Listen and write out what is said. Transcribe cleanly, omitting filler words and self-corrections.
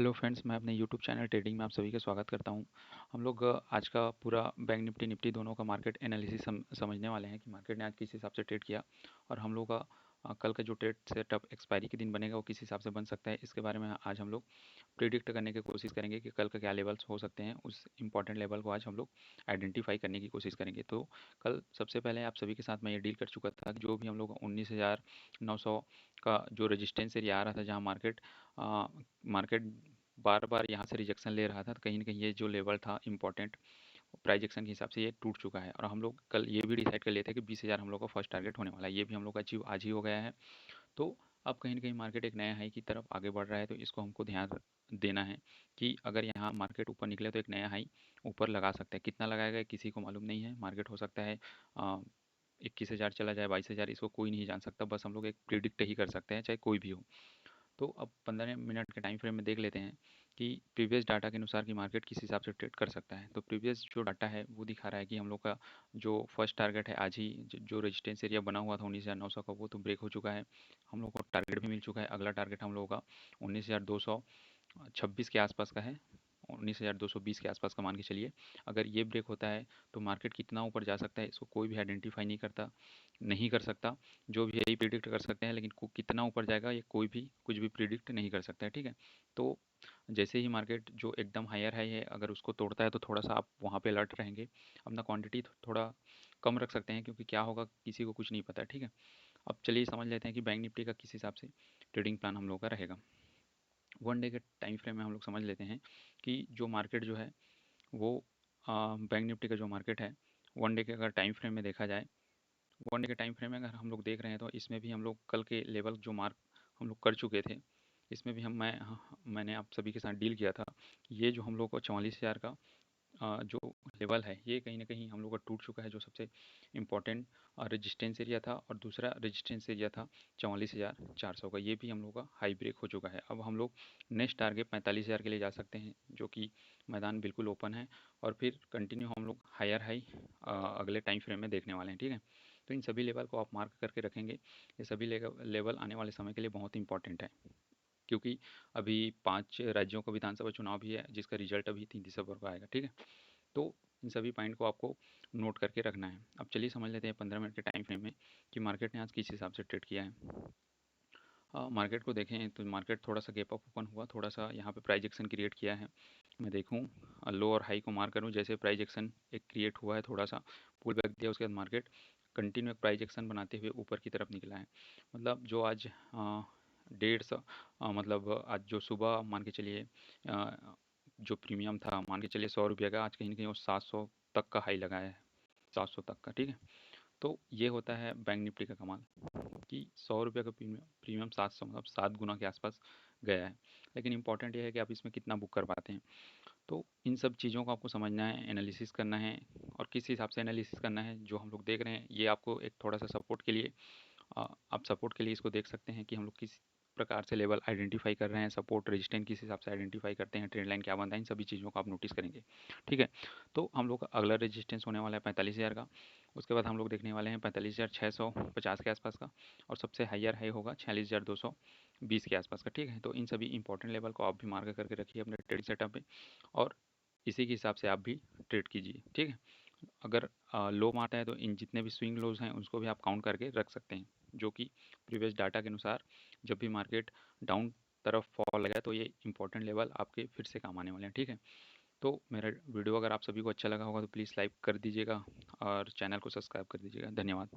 Hello friends, मैं अपने YouTube channel trading में आप सभी का स्वागत करता हूं। हम लोग आज का पूरा बैंक निफ्टी दोनों का मार्केट एनालिसिस समझने वाले हैं कि मार्केट ने आज किस हिसाब से ट्रेड किया और हम लोग का कल का जो ट्रेड सेटअप एक्सपायरी के दिन बनेगा वो किस हिसाब से बन सकता है। इसके बारे में आज हम लोग प्रिडिक्ट करने की कोशिश करेंगे कि कल का क्या लेवल्स हो सकते हैं। उस इंपॉर्टेंट लेवल को आज हम लोग आइडेंटिफाई करने की कोशिश करेंगे। तो कल सबसे पहले आप सभी के साथ मैं ये डील कर चुका था कि जो भी हम लोग 19,900 का जो रेजिस्टेंस एरिया आ रहा था, जहाँ मार्केट बार बार यहाँ से रिजेक्शन ले रहा था, तो कहीं ना कहीं ये जो लेवल था इंपॉर्टेंट प्राइजेक्शन के हिसाब से ये टूट चुका है। और हम लोग कल ये भी डिसाइड कर लिए थे कि 20,000 हम लोग का फर्स्ट टारगेट होने वाला है। ये भी हम लोग का अचीव आज ही हो गया है। तो अब कहीं ना कहीं मार्केट एक नया हाई की तरफ आगे बढ़ रहा है, तो इसको हमको ध्यान देना है कि अगर यहाँ मार्केट ऊपर निकले तो एक नया हाई ऊपर लगा सकता है। कितना लगाएगा किसी को मालूम नहीं है। मार्केट हो सकता है 21,000 चला जाए, 22,000, इसको कोई नहीं जान सकता। बस हम लोग एक प्रिडिक्ट ही कर सकते हैं, चाहे कोई भी हो। तो अब 15 मिनट के टाइम फ्रेम में देख लेते हैं कि प्रीवियस डाटा के अनुसार कि मार्केट किस हिसाब से ट्रेड कर सकता है। तो प्रीवियस जो डाटा है वो दिखा रहा है कि हम लोग का जो फर्स्ट टारगेट है आज ही, जो रेजिस्टेंस एरिया बना हुआ था 19,900 का, वो तो ब्रेक हो चुका है। हम लोग को टारगेट भी मिल चुका है। अगला टारगेट हम लोगों का 19,226 के आसपास का है, 19,220 के आसपास का मान के चलिए। अगर ये ब्रेक होता है तो मार्केट कितना ऊपर जा सकता है इसको कोई भी आइडेंटिफाई नहीं कर सकता। जो भी यही प्रिडिक्ट कर सकते हैं, लेकिन कितना ऊपर जाएगा ये कोई भी कुछ भी प्रिडिक्ट नहीं कर सकता है। ठीक है। तो जैसे ही मार्केट जो एकदम हायर हाई है अगर उसको तोड़ता है तो थोड़ा सा आप वहाँ पे अलर्ट रहेंगे। अपना क्वांटिटी थोड़ा कम रख सकते हैं, क्योंकि क्या होगा किसी को कुछ नहीं पता है। ठीक है। अब चलिए समझ लेते हैं कि बैंक निफ्टी का किस हिसाब से ट्रेडिंग प्लान हम लोगों का रहेगा। वन डे के टाइम फ्रेम में हम लोग समझ लेते हैं कि जो मार्केट जो है वो बैंक निफ्टी का जो मार्केट है वन डे के अगर टाइम फ्रेम में देखा जाए, वन डे के टाइम फ्रेम में अगर हम लोग देख रहे हैं तो इसमें भी हम लोग कल के लेवल जो मार्क हम लोग कर चुके थे, इसमें भी मैंने आप सभी के साथ डील किया था। ये जो हम लोग को 44,000 का जो लेवल है ये कहीं ना कहीं हम लोग का टूट चुका है, जो सबसे इम्पोर्टेंट रेजिस्टेंस एरिया था। और दूसरा रेजिस्टेंस एरिया था 44,400 का, ये भी हम लोग का हाई ब्रेक हो चुका है। अब हम लोग नेक्स्ट टारगेट 45,000 के लिए जा सकते हैं, जो कि मैदान बिल्कुल ओपन है। और फिर कंटिन्यू हम लोग हायर हाई अगले टाइम फ्रेम में देखने वाले हैं। ठीक है। तो इन सभी लेवल को आप मार्क करके रखेंगे। ये सभी लेवल आने वाले समय के लिए बहुत इंपॉर्टेंट है, क्योंकि अभी 5 राज्यों का विधानसभा चुनाव भी है, जिसका रिजल्ट अभी 3 दिसंबर को आएगा। ठीक है। तो इन सभी पॉइंट को आपको नोट करके रखना है। अब चलिए समझ लेते हैं 15 मिनट के टाइम फ्रेम में कि मार्केट ने आज किस हिसाब से ट्रेड किया है। मार्केट को देखें तो मार्केट थोड़ा सा गैप अप ओपन हुआ, थोड़ा सा यहाँ पे प्राइस एक्शन क्रिएट किया है। मैं देखूँ लो और हाई को मार्क करूँ, जैसे प्राइस एक्शन एक क्रिएट हुआ है, थोड़ा सा पुल बैक दिया, उसके बाद मार्केट कंटिन्यू एक प्राइस एक्शन बनाते हुए ऊपर की तरफ निकला है। मतलब जो आज 150, मतलब आज जो सुबह मान के चलिए जो प्रीमियम था, मान के चलिए 100 रुपये का, आज कहीं ना कहीं वो 700 तक का हाई लगाया है, 700 तक का। ठीक है। तो ये होता है बैंक निफ्टी का कमाल कि 100 रुपये का प्रीमियम 700, मतलब 7 गुना के आसपास गया है। लेकिन इंपॉर्टेंट ये है कि आप इसमें कितना बुक कर पाते हैं। तो इन सब चीज़ों को आपको समझना है, एनालिसिस करना है। और किस हिसाब से एनालिसिस करना है, जो हम लोग देख रहे हैं ये आपको एक थोड़ा सा सपोर्ट के लिए, आप सपोर्ट के लिए इसको देख सकते हैं कि हम लोग किस प्रकार से लेवल आइडेंटिफाई कर रहे हैं, सपोर्ट रेजिस्टेंस किस हिसाब से आइडेंटिफाई करते हैं, ट्रेंड लाइन क्या बनता है, इन सभी चीज़ों को आप नोटिस करेंगे। ठीक है। तो हम लोग का अगला रेजिस्टेंस होने वाला है 45,000 का। उसके बाद हम लोग देखने वाले हैं 45,650 के आसपास का। और सबसे हाइयर हाई होगा 46,220 के आसपास का। ठीक है। तो इन सभी इंपॉर्टेंट लेवल को आप भी मार्क करके रखिए अपने ट्रेड सेटअप पे, और इसी के हिसाब से आप भी ट्रेड कीजिए। ठीक है। अगर लो मारता है तो इन जितने भी स्विंग लोज हैं उसको भी आप काउंट करके रख सकते हैं, जो कि प्रीवियस डाटा के अनुसार जब भी मार्केट डाउन तरफ फॉल लगा तो ये इंपॉर्टेंट लेवल आपके फिर से काम आने वाले हैं। ठीक है। तो मेरा वीडियो अगर आप सभी को अच्छा लगा होगा तो प्लीज़ लाइक कर दीजिएगा और चैनल को सब्सक्राइब कर दीजिएगा। धन्यवाद।